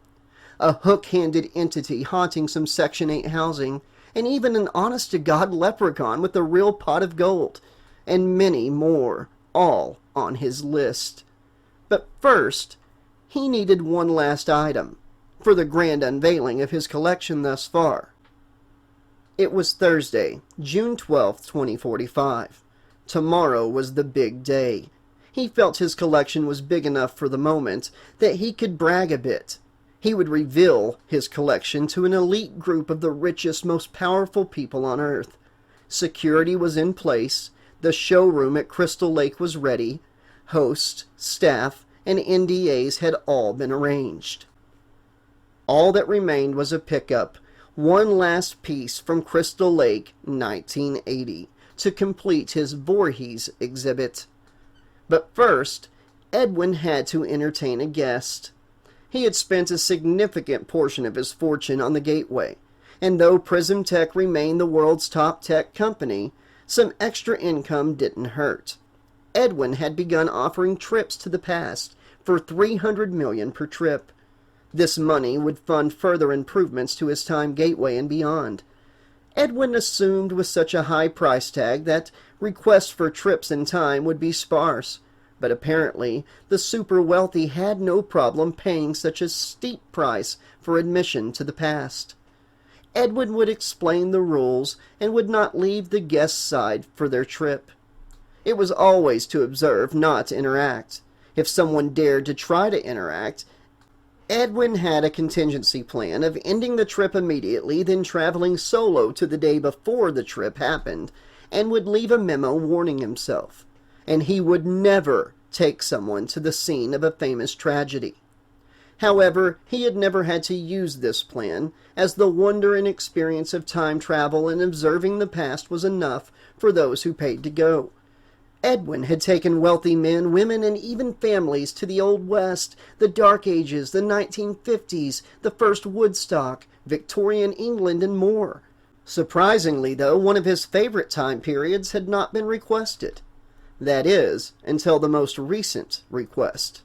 A hook-handed entity haunting some Section 8 housing, and even an honest-to-God leprechaun with a real pot of gold, and many more, all on his list. But first, he needed one last item for the grand unveiling of his collection thus far. It was Thursday, June 12th, 2045. Tomorrow was the big day. He felt his collection was big enough for the moment that he could brag a bit. He would reveal his collection to an elite group of the richest, most powerful people on Earth. Security was in place. The showroom at Crystal Lake was ready. Hosts, staff, and NDAs had all been arranged. All that remained was a pickup, one last piece from Crystal Lake, 1980, to complete his Voorhees exhibit. But first, Edwin had to entertain a guest. He had spent a significant portion of his fortune on the Gateway, and though Prism Tech remained the world's top tech company, some extra income didn't hurt. Edwin had begun offering trips to the past for $300 million per trip. This money would fund further improvements to his Time Gateway and beyond. Edwin assumed with such a high price tag that requests for trips in time would be sparse, but apparently the super wealthy had no problem paying such a steep price for admission to the past. Edwin would explain the rules and would not leave the guest's side for their trip. It was always to observe, not to interact. If someone dared to try to interact, Edwin had a contingency plan of ending the trip immediately, then traveling solo to the day before the trip happened, and would leave a memo warning himself. And he would never take someone to the scene of a famous tragedy. However, he had never had to use this plan, as the wonder and experience of time travel and observing the past was enough for those who paid to go. Edwin had taken wealthy men, women, and even families to the Old West, the Dark Ages, the 1950s, the first Woodstock, Victorian England, and more. Surprisingly, though, one of his favorite time periods had not been requested. That is, until the most recent request.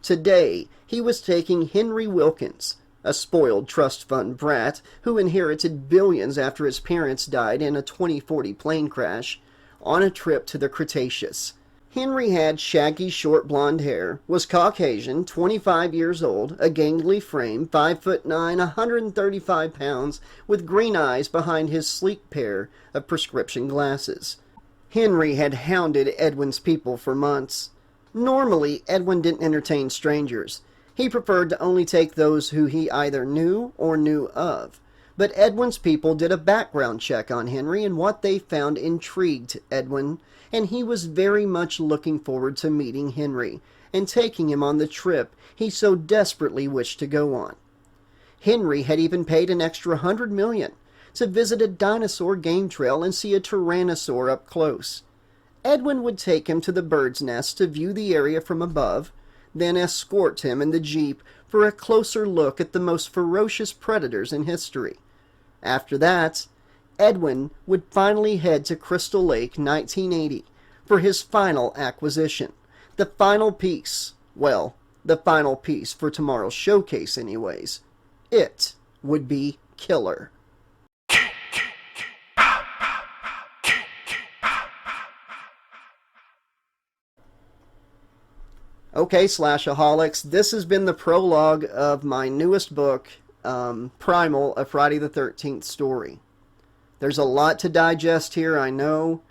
Today, he was taking Henry Wilkins, a spoiled trust fund brat who inherited billions after his parents died in a 2040 plane crash, on a trip to the Cretaceous. Henry had shaggy short blonde hair, was Caucasian, 25 years old, a gangly frame, 5'9", 135 pounds, with green eyes behind his sleek pair of prescription glasses. Henry had hounded Edwin's people for months. Normally, Edwin didn't entertain strangers. He preferred to only take those who he either knew or knew of. But Edwin's people did a background check on Henry, and what they found intrigued Edwin, and he was very much looking forward to meeting Henry and taking him on the trip he so desperately wished to go on. Henry had even paid an extra $100 million to visit a dinosaur game trail and see a tyrannosaur up close. Edwin would take him to the bird's nest to view the area from above, then escort him in the Jeep for a closer look at the most ferocious predators in history. After that, Edwin would finally head to Crystal Lake 1980 for his final acquisition, the final piece, well, the final piece for tomorrow's showcase anyways. It would be killer. Okay, Slashaholics, this has been the prologue of my newest book, Primal, a Friday the 13th story. There's a lot to digest here, I know.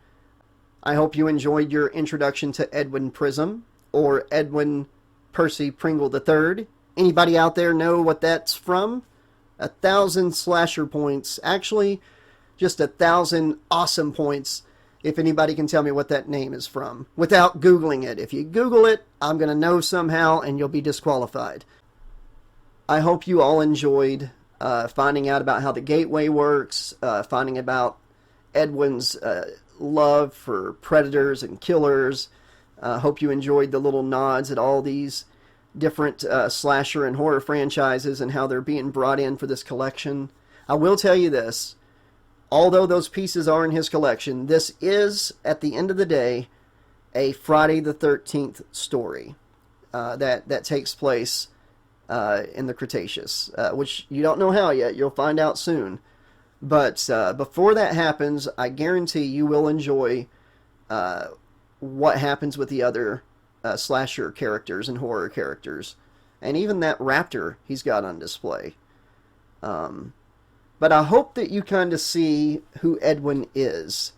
I hope you enjoyed your introduction to Edwin Prism, or Edwin Percy Pringle III. Anybody out there know what that's from? 1,000 slasher points. Actually, just 1,000 awesome points if anybody can tell me what that name is from without Googling it. If you Google it, I'm going to know somehow and you'll be disqualified. I hope you all enjoyed finding out about how the gateway works, finding about Edwin's love for predators and killers. Hope you enjoyed the little nods at all these different slasher and horror franchises and how they're being brought in for this collection. I will tell you this. Although those pieces are in his collection, this is, at the end of the day, a Friday the 13th story that takes place in the Cretaceous, which you don't know how yet. You'll find out soon. But before that happens, I guarantee you will enjoy what happens with the other slasher characters and horror characters. And even that raptor he's got on display. But I hope that you kind of see who Edwin is.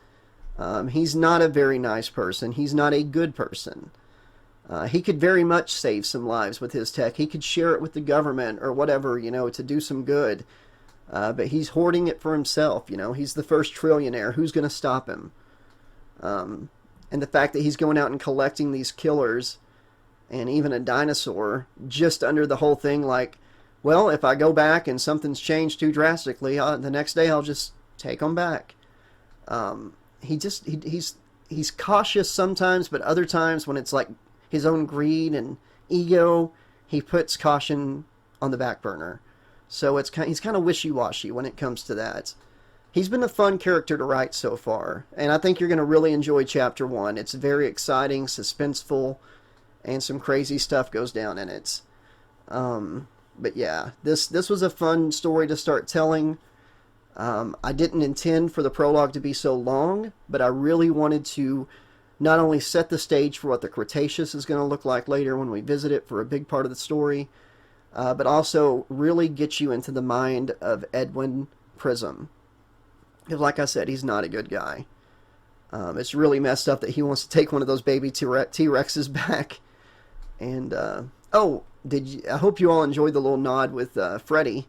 He's not a very nice person. He's not a good person. He could very much save some lives with his tech. He could share it with the government or whatever, to do some good. But he's hoarding it for himself, He's the first trillionaire. Who's going to stop him? And the fact that he's going out and collecting these killers and even a dinosaur just under the whole thing like, well, if I go back and something's changed too drastically, the next day I'll just take them back. He's cautious sometimes, but other times when it's like his own greed and ego, he puts caution on the back burner. So he's kind of wishy-washy when it comes to that. He's been a fun character to write so far, and I think you're going to really enjoy Chapter 1. It's very exciting, suspenseful, and some crazy stuff goes down in it. But yeah, this was a fun story to start telling. I didn't intend for the prologue to be so long, but I really wanted to not only set the stage for what the Cretaceous is going to look like later when we visit it for a big part of the story, but also really get you into the mind of Edwin Prism. Because like I said, he's not a good guy. It's really messed up that he wants to take one of those baby T-Rexes back. And, I hope you all enjoyed the little nod with Freddy.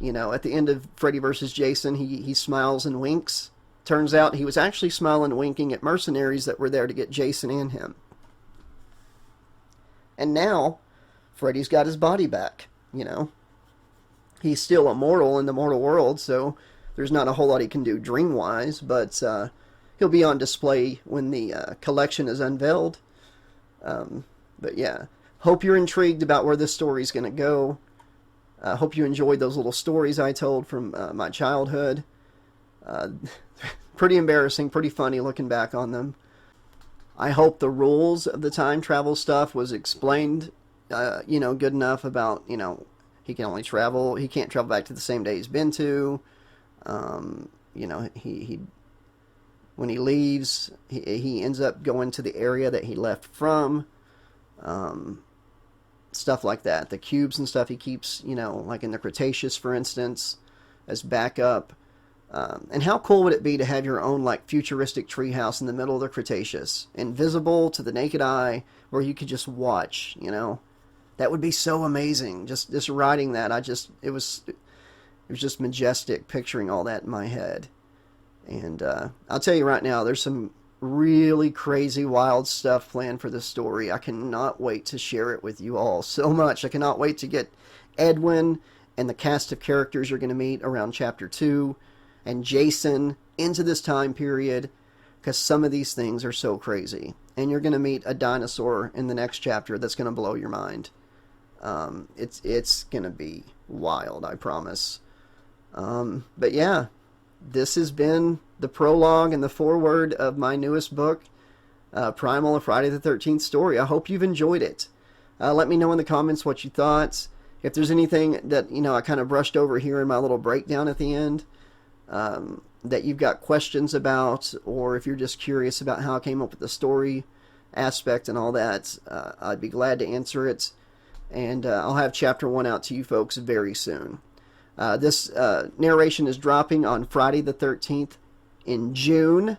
At the end of Freddy vs. Jason, he smiles and winks. Turns out he was actually smiling and winking at mercenaries that were there to get Jason and him. And now, Freddy's got his body back, He's still immortal in the mortal world, so there's not a whole lot he can do dream-wise, but he'll be on display when the collection is unveiled. But yeah, hope you're intrigued about where this story's going to go. Hope you enjoyed those little stories I told from my childhood. Pretty embarrassing, pretty funny looking back on them. I hope the rules of the time travel stuff was explained, good enough about, he can only travel, he can't travel back to the same day he's been to. He when he leaves, he ends up going to the area that he left from. Stuff like that. The cubes and stuff he keeps, like in the Cretaceous, for instance, as backup. And how cool would it be to have your own, like, futuristic treehouse in the middle of the Cretaceous, invisible to the naked eye, where you could just watch, That would be so amazing. Just writing that, it was just majestic, picturing all that in my head. And I'll tell you right now, there's some really crazy, wild stuff planned for this story. I cannot wait to share it with you all so much. I cannot wait to get Edwin and the cast of characters you're going to meet around Chapter 2 and Jason into this time period, because some of these things are so crazy. And you're going to meet a dinosaur in the next chapter that's going to blow your mind. It's going to be wild, I promise. But yeah, this has been the prologue and the foreword of my newest book, Primal, a Friday the 13th story. I hope you've enjoyed it. Let me know in the comments what you thought. If there's anything that, I kind of brushed over here in my little breakdown at the end, that you've got questions about, or if you're just curious about how I came up with the story aspect and all that, I'd be glad to answer it. And I'll have Chapter 1 out to you folks very soon. This narration is dropping on Friday the 13th in June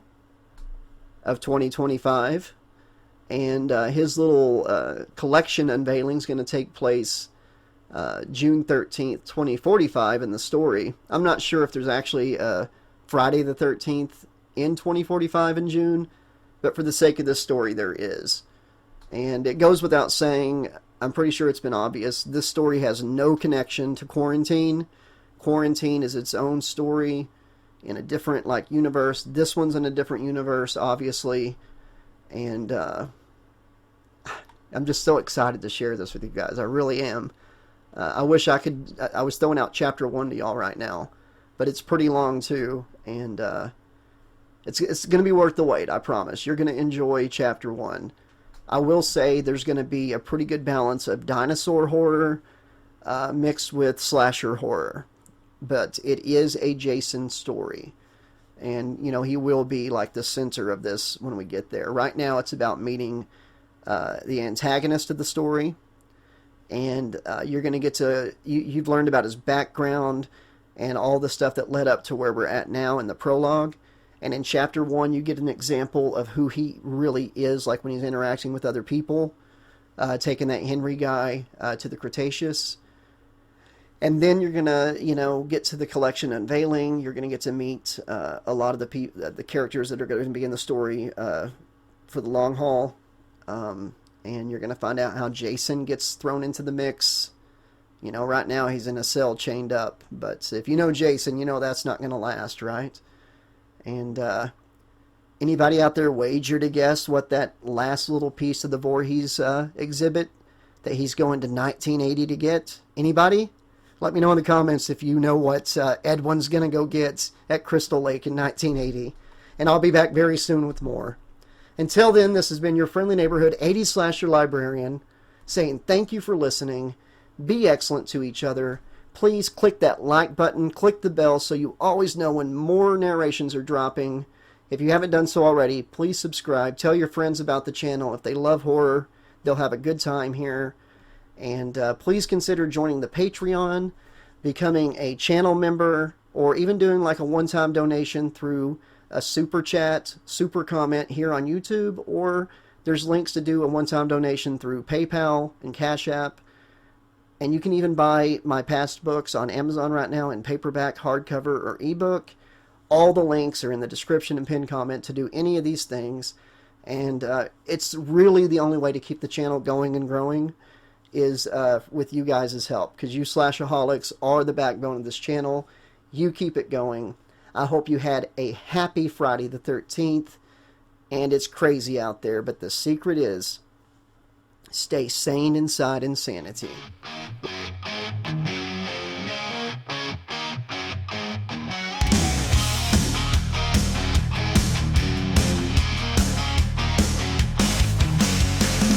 of 2025. And his little collection unveiling is going to take place June 13th, 2045 in the story. I'm not sure if there's actually Friday the 13th in 2045 in June, but for the sake of this story, there is. And it goes without saying, I'm pretty sure it's been obvious, this story has no connection to Quarantine. Quarantine is its own story in a different universe. This one's in a different universe, obviously. And I'm just so excited to share this with you guys. I really am. I wish I could. I was throwing out chapter 1 to y'all right now, but it's pretty long too, and it's going to be worth the wait. I promise. You're going to enjoy chapter 1. I will say there's going to be a pretty good balance of dinosaur horror mixed with slasher horror, but it is a Jason story, and he will be the center of this when we get there. Right now, it's about meeting the antagonist of the story. And you're going to get to, you've learned about his background and all the stuff that led up to where we're at now in the prologue. And in chapter 1, you get an example of who he really is, like when he's interacting with other people, taking that Henry guy to the Cretaceous. And then you're going to, get to the collection unveiling. You're going to get to meet a lot of the characters that are going to be in the story for the long haul. And you're going to find out how Jason gets thrown into the mix. Right now he's in a cell chained up. But if you know Jason, you know that's not going to last, right? And anybody out there wager to guess what that last little piece of the Voorhees exhibit that he's going to 1980 to get? Anybody? Let me know in the comments if you know what Edwin's going to go get at Crystal Lake in 1980. And I'll be back very soon with more. Until then, this has been your friendly neighborhood 80s slasher librarian saying thank you for listening. Be excellent to each other. Please click that like button, click the bell so you always know when more narrations are dropping. If you haven't done so already, please subscribe. Tell your friends about the channel. If they love horror, they'll have a good time here. And please consider joining the Patreon, becoming a channel member, or even doing a one-time donation through a super chat, super comment here on YouTube, or there's links to do a one-time donation through PayPal and Cash App. And you can even buy my past books on Amazon right now in paperback, hardcover, or ebook. All the links are in the description and pinned comment to do any of these things. And it's really the only way to keep the channel going and growing is with you guys' help, because you slashaholics are the backbone of this channel. You keep it going. I hope you had a happy Friday the 13th, and it's crazy out there, but the secret is stay sane inside insanity.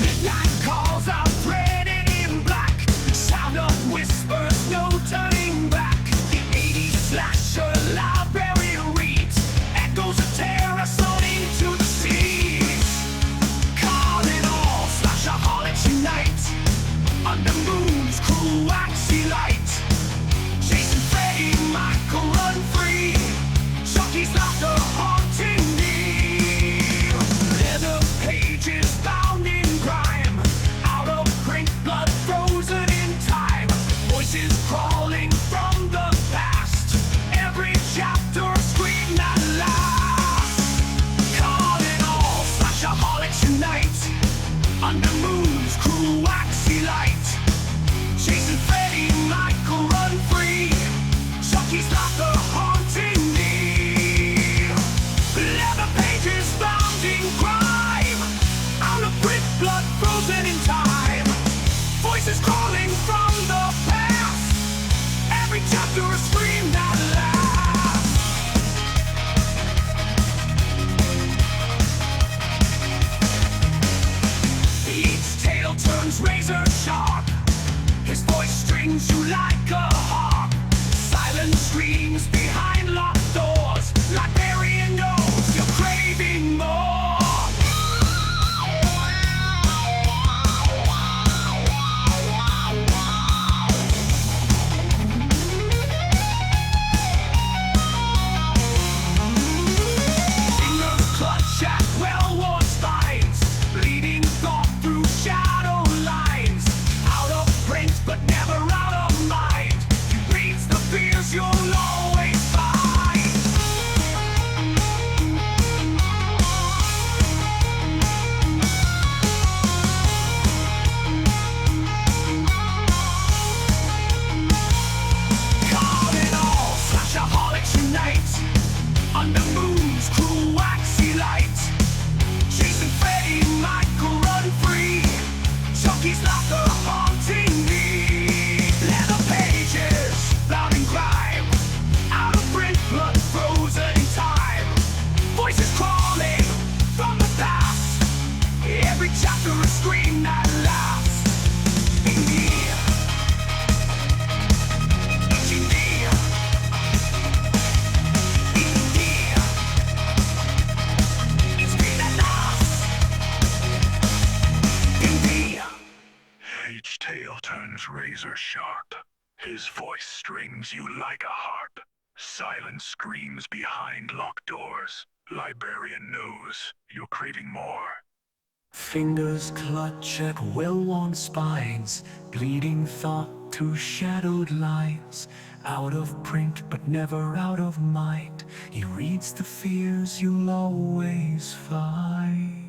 Midnight calls out threaded in black, sound of whispers, no turning back. The 80s slasher librarian reads, echoes of terror sown into the seas. Calling all slashaholics unite under moon's cruel razor sharp. His voice strings you like a harp. Silence screams behind locked doors. Librarian knows you're craving more. Fingers clutch at well-worn spines, bleeding thought to shadowed lines. Out of print but never out of mind, he reads the fears you'll always find.